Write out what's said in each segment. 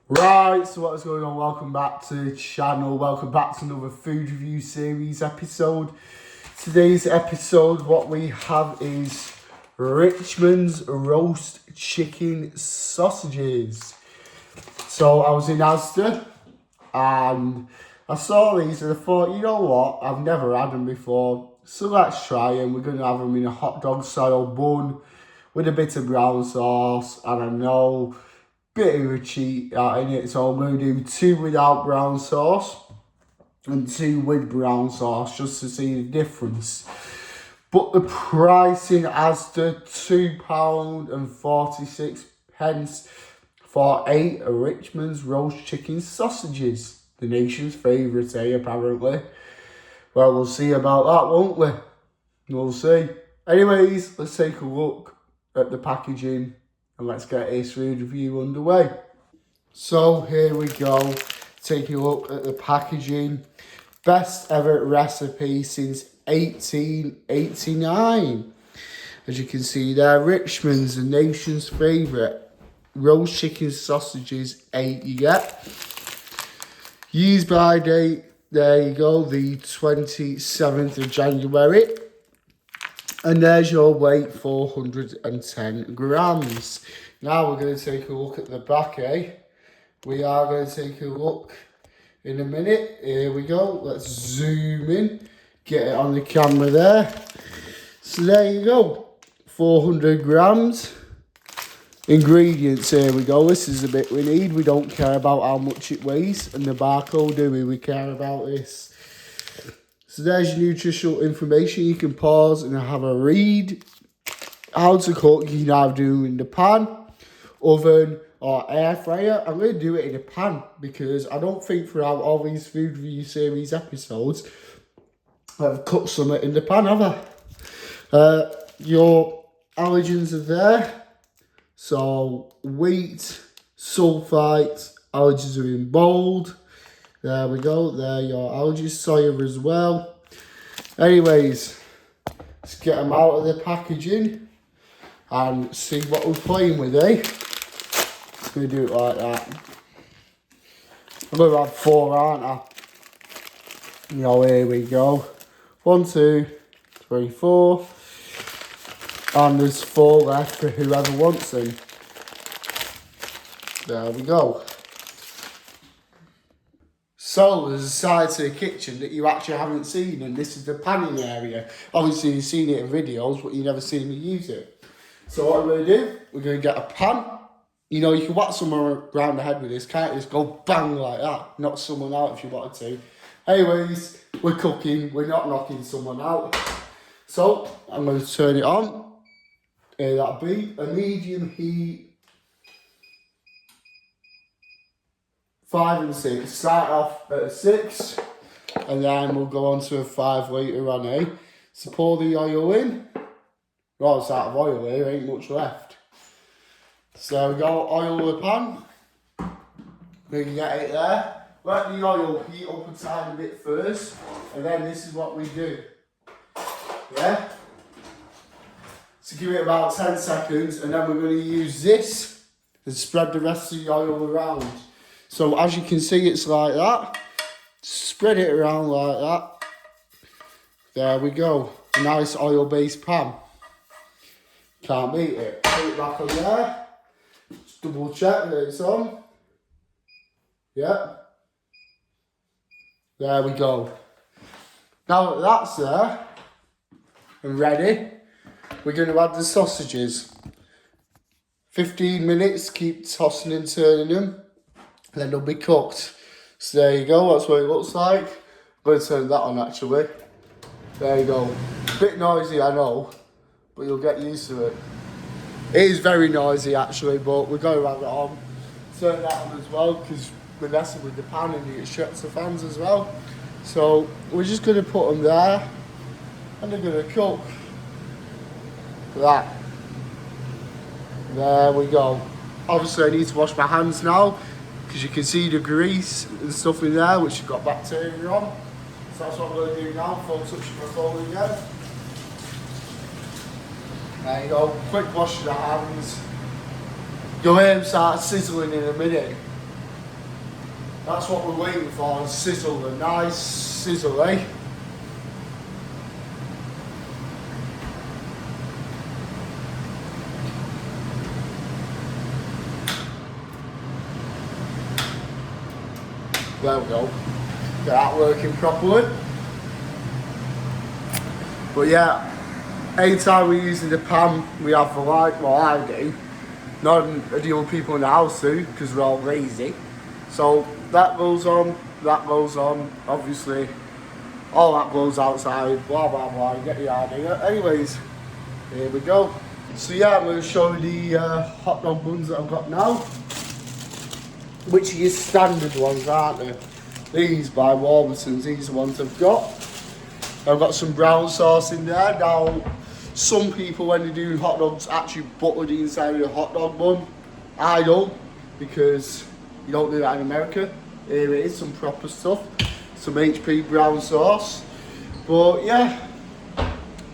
Right, so what is going on? Welcome back to the channel. Welcome back to another food review series episode. Today's episode, what we have is Richmond's roast chicken sausages. So I was in Asda and I saw these and I thought, you know what? I've never had them before. So let's try them. We're going to have them in a hot dog style bun with a bit of brown sauce. And I know bit of a cheat in it, so I'm going to do 2 without brown sauce and 2 with brown sauce just to see the difference. But the price in Asda, £2.46 for 8 of Richmond's roast chicken sausages. The nation's favourite, apparently. Well, we'll see about that, won't we? We'll see. Anyways, let's take a look at the packaging and let's get this food review underway. So here we go, taking a look at the packaging. Best ever recipe since 1889. As you can see there, Richmond's the nation's favourite. Roast chicken sausages, 8 you get. Used by date, there you go, the 27th of January. And there's your weight, 410 grams. Now we're going to take a look at the back, We are going to take a look in a minute. Here we go. Let's zoom in. Get it on the camera there. So there you go. 400 grams. Ingredients, here we go. This is the bit we need. We don't care about how much it weighs and the barcode, do we? We care about this. So there's your nutritional information. You can pause and have a read. How to cook, you can either do in the pan, oven, or air fryer. I'm going to do it in a pan because I don't think throughout all these food review series episodes I've cooked something in the pan, have I? Your allergens are there. So wheat, sulfites, allergens are in bold. There we go, there your allergies, soya as well. Anyways, let's get them out of the packaging and see what we're playing with, Just going to do it like that. I'm going to have 4, aren't I? Here we go. 1, 2, 3, 4. And there's 4 left for whoever wants them. There we go. So there's a side to the kitchen that you actually haven't seen, and this is the panning area. Obviously you've seen it in videos, but you've never seen me use it. So what we're going to do, we're going to get a pan. You know, you can whack someone around the head with this, can't you? Just go bang like that, knock someone out if you wanted to. Anyways, we're cooking, we're not knocking someone out. So I'm going to turn it on. That'll be a medium heat. 5 and 6. Start off at a 6, and then we'll go on to a 5 later on, So pour the oil in. Well, it's out of oil here, ain't much left. So we go, oil the pan. We can get it there. Let the oil heat up a tiny bit first, and then this is what we do. Yeah? So give it about 10 seconds, and then we're going to use this and spread the rest of the oil around. So as you can see, it's like that. Spread it around like that. There we go. A nice oil-based pan. Can't beat it. Put it back on there. Just double check that it's on. Yeah. There we go. Now that that's there and ready, we're going to add the sausages. 15 minutes, keep tossing and turning them. Then they'll be cooked. So there you go, that's what it looks like. I'm going to turn that on actually. There you go. A bit noisy, I know, but you'll get used to it. It is very noisy actually, but we're going to have it on. Turn that on as well, because we're messing with the pan and you get shuts the fans as well. So we're just going to put them there, and they're going to cook. That. There we go. Obviously I need to wash my hands now, because you can see the grease and stuff in there which has got bacteria on. So that's what I'm going to do now before touching my phone again. There you go, quick wash of the hands. Your aim starts sizzling in a minute. That's what we're waiting for, sizzle, a nice sizzle, eh? There we go. Get that working properly. But yeah, anytime we're using the pan, we have the light, well I do. Not the other people in the house do, because we're all lazy. So that goes on, obviously. All that goes outside, blah blah blah, you get the idea. Anyways, here we go. So yeah, I'm going to show you the hot dog buns that I've got now. Which are your standard ones, aren't they? These by Warburton's, these are the ones I've got. I've got some brown sauce in there. Now, some people when they do hot dogs actually butter the inside of the hot dog bun. I don't, because you don't do that in America. Here it is, some proper stuff. Some HP brown sauce. But yeah,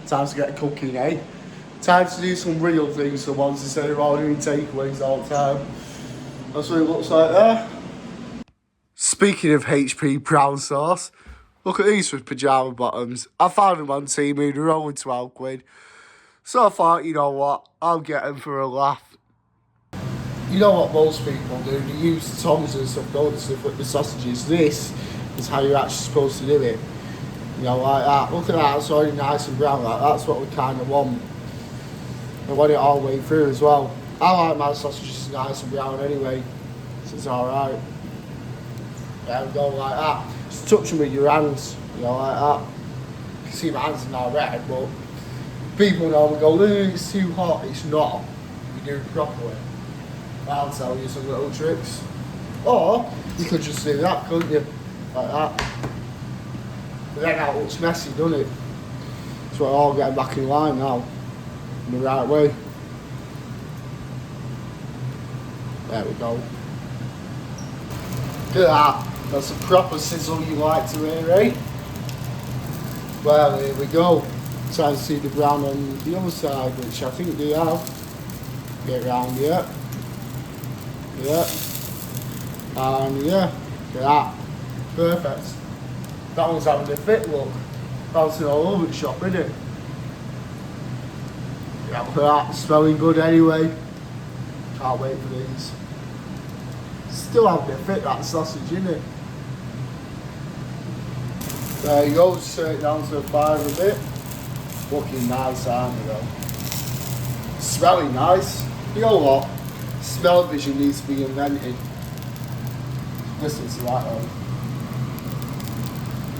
time to get cooking, eh? Time to do some real things for once instead of all doing takeaways all the time. That's what it looks like there. Speaking of HP brown sauce, look at these with pyjama bottoms. I found them on Temu, they're only 12 quid. So I thought, you know what, I'll get them for a laugh. You know what most people do, they use tongs and stuff, don't they, with the sausages. This is how you're actually supposed to do it. You know, like that. Look at that, it's already nice and brown, like that's what we kind of want. I want it all the way through as well. I like my sausages nice and brown anyway, so it's alright. There we go, like that. Just touch them with your hands, you know, like that. You can see my hands are now red, but people normally go, it's too hot. It's not. You do it properly. I'll tell you some little tricks. Or, you could just do that, couldn't you? Like that. But then that looks messy, doesn't it? So we're all getting back in line now. In the right way. There we go. Look at that. That's a proper sizzle you like to hear, eh? Well, here we go. Trying to see the brown on the other side, which I think they have. Get round here. Yeah. And yeah, look at that. Perfect. That one's having a fit look. Bouncing all over the shop, isn't it? Yeah, look at that. Smelling good anyway. Can't wait for these. Still having a fit, that sausage, isn't it? There you go, just turn it down to the fire a bit. Looking nice, aren't they though? Smelling nice. You know what? Smell vision needs to be invented. Listen to that though.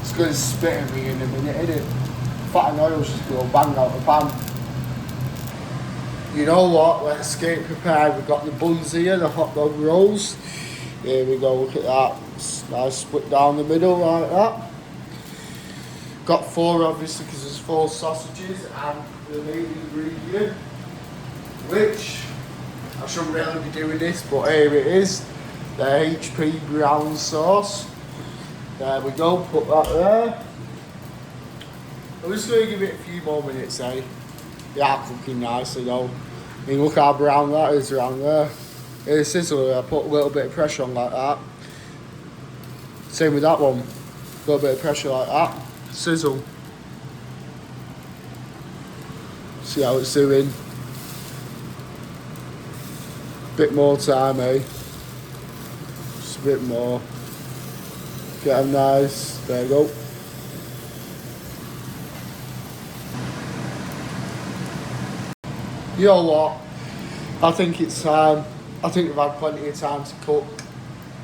It's going to spit at me in a minute, isn't it? Fat and oil's just going to bang out the pan. You know what? Let's get prepared. We've got the buns here, the hot dog rolls. Here we go, look at that. Nice split down the middle like that. Got 4 obviously because there's 4 sausages and the main ingredient, which I shouldn't really be doing this, but here it is, the HP brown sauce. There we go, put that there. I'm just going to give it a few more minutes, eh? They are cooking nicely though. I mean, look how brown that is around there. Here's sizzle, I put a little bit of pressure on like that. Same with that one, a little bit of pressure like that. Sizzle. See how it's doing. Bit more time, eh? Just a bit more. Get them nice. There you go. You know what? I think it's time. I think we've had plenty of time to cook.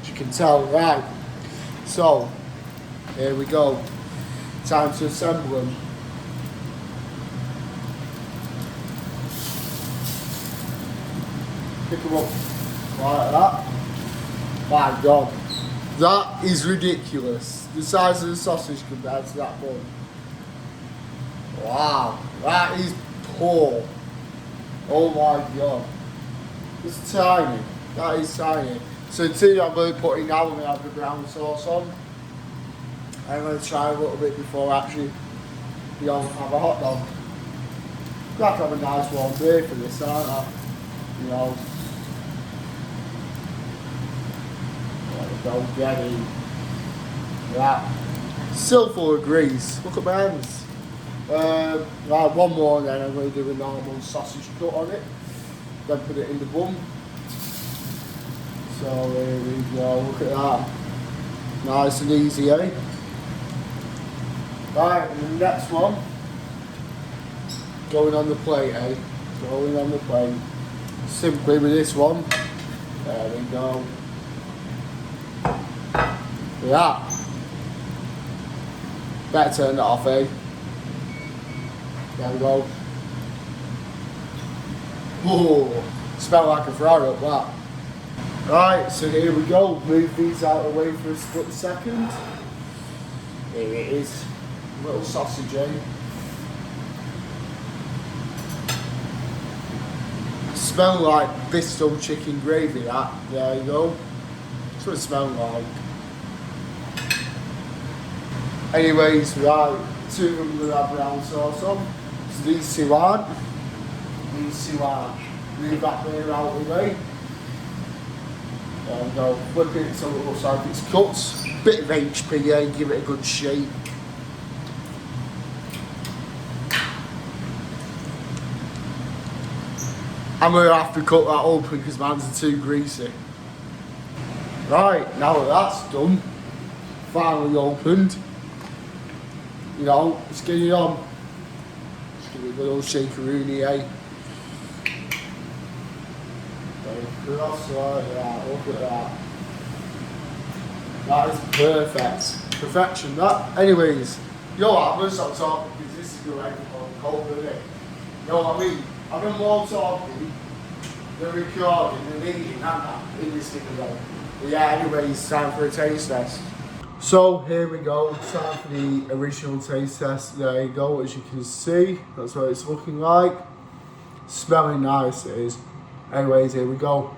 As you can tell, right? So, here we go. Time to assemble them. Pick them up like that. My God, that is ridiculous. The size of the sausage compared to that bun. Wow, that is poor. Oh my God, it's tiny. That is tiny. So the two I'm going to put in now, I'm going to have the brown sauce on. I'm going to try a little bit before actually, you know, have a hot dog. You have to have a nice warm beer for this, aren't I? You know. There we go, ready. Yeah. Still full of grease. Look at my hands. Right, one more, and then I'm going to do a normal sausage cut on it. Then put it in the bun. So here we go. Look at that. Nice and easy, eh? Right, and the next one. Going on the plate, eh? Going on the plate. Simply with this one. There we go. Yeah. Better turn that off, eh? There we go. Whoa, smell like a fryer up that. Right, so here we go. Move these out of the way for a split second. Here it is. Little sausage, eh? Smell like Bristol chicken gravy, that. There you go. That's what it smells like. Anyways, right, two of them will have brown sauce on. So these two aren't. These two aren't. Move that there out of the way. There we go. Flip it so it looks like it's cut. Bit of HPA, give it a good shape. I'm going to have to cut that open because my hands are too greasy. Right, now that that's done, finally opened, you know, let's get it on. Just give it a good old shakeroonie, eh? Across like that, look at that. That is perfect. Perfection, that. Anyways, you know what, I'm going to stop talking because this is going to end up cold, isn't it? You know what I mean? I've done more talking than recording and eating, haven't I, in this video. But yeah, anyways, time for a taste test. So here we go, time for the original taste test. There you go, as you can see, that's what it's looking like. Smelling nice it is. Anyways, here we go.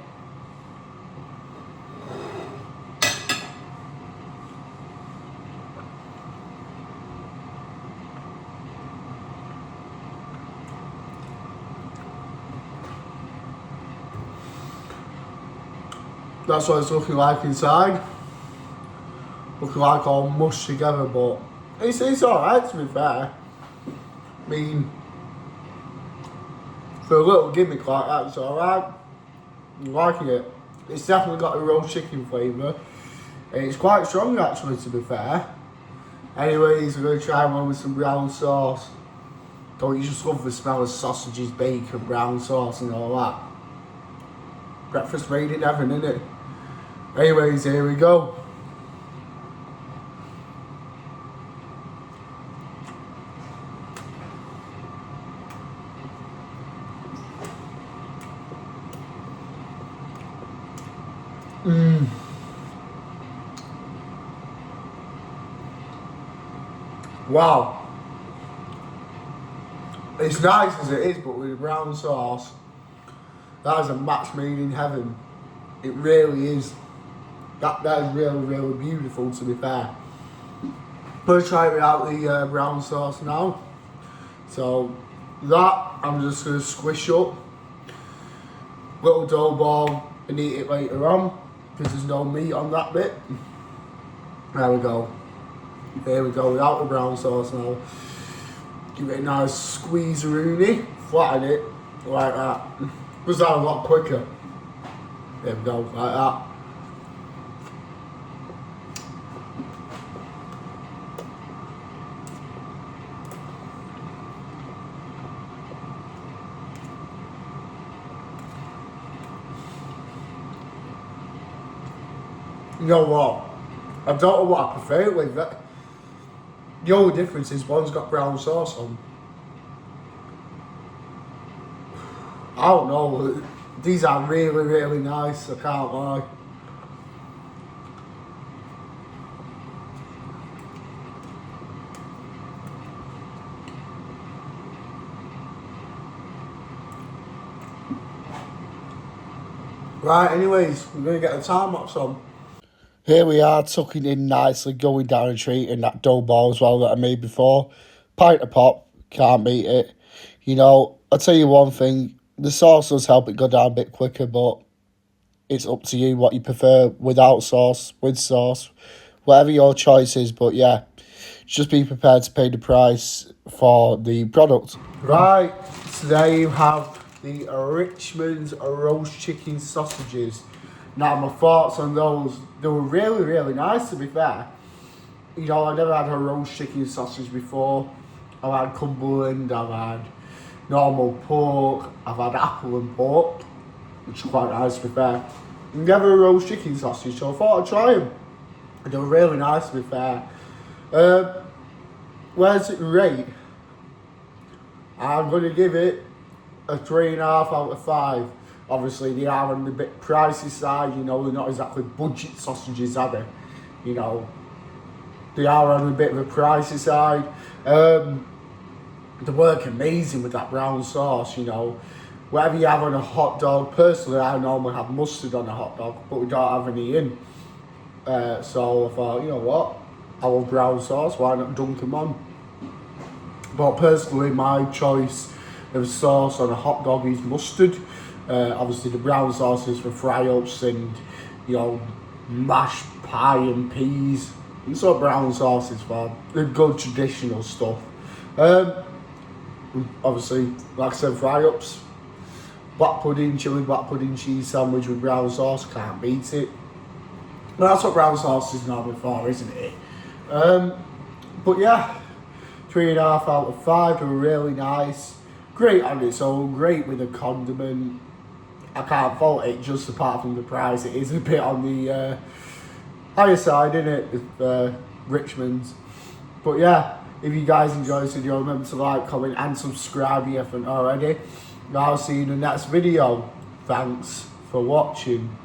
That's what it's looking like inside. Looking like all mushed together, but it's alright to be fair. I mean, for a little gimmick like that, it's alright. I'm liking it. It's definitely got a roast chicken flavour. And it's quite strong actually, to be fair. Anyways, we're going to try one with some brown sauce. Don't you just love the smell of sausages, bacon, brown sauce and all that? Breakfast made in heaven, innit? Anyways, here we go. Wow. It's nice as it is, but with the brown sauce, that is a match made in heaven. It really is. That is really, really beautiful, to be fair. I'm going to try it without the brown sauce now. So that I'm just going to squish up. Little dough ball and eat it later on because there's no meat on that bit. There we go. There we go, without the brown sauce now. Give it a nice squeeze-a-rooney. Flatten it like that. Was that a lot quicker? There we go, like that. You know what? I don't know what I prefer it with. The only difference is one's got brown sauce on. I don't know. These are really, really nice. I can't lie. Right, anyways, we're going to get the time lapse on. Here we are, tucking in nicely, going down a treat in that dough ball as well that I made before. Pint of pop, can't beat it. You know, I'll tell you one thing, the sauce does help it go down a bit quicker, but it's up to you what you prefer, without sauce, with sauce, whatever your choice is. But yeah, just be prepared to pay the price for the product. Right, so there you have the Richmond's roast chicken sausages. Now, my thoughts on those, they were really, really nice, to be fair. You know, I never had a roast chicken sausage before. I've had Cumberland, I've had normal pork, I've had apple and pork, which is quite nice, to be fair. Never a roast chicken sausage, so I thought I'd try them. They were really nice, to be fair. Where's it rate? I'm going to give it a 3.5 out of 5. Obviously, they are on the bit pricey side, you know, they're not exactly budget sausages, are they? You know, they are on a bit of a pricey side. They work amazing with that brown sauce, you know. Whatever you have on a hot dog, personally, I normally have mustard on a hot dog, but we don't have any in. So I thought, you know what, I love brown sauce, why not dunk them on? But personally, my choice of sauce on a hot dog is mustard. Obviously, the brown sauce is for fry-ups and, you know, mashed pie and peas. That's what brown sauce is for, the good traditional stuff. Obviously, like I said, fry-ups. Black pudding, chilli black pudding cheese sandwich with brown sauce, can't beat it. But that's what brown sauce is normally for, isn't it? But yeah, 3.5 out of 5, they were really nice. Great on its own, great with a condiment. I can't fault it, just apart from the price. It is a bit on the higher side, isn't it, with Richmond's. But yeah, if you guys enjoyed this video, remember to like, comment and subscribe if you haven't already. I'll see you in the next video. Thanks for watching.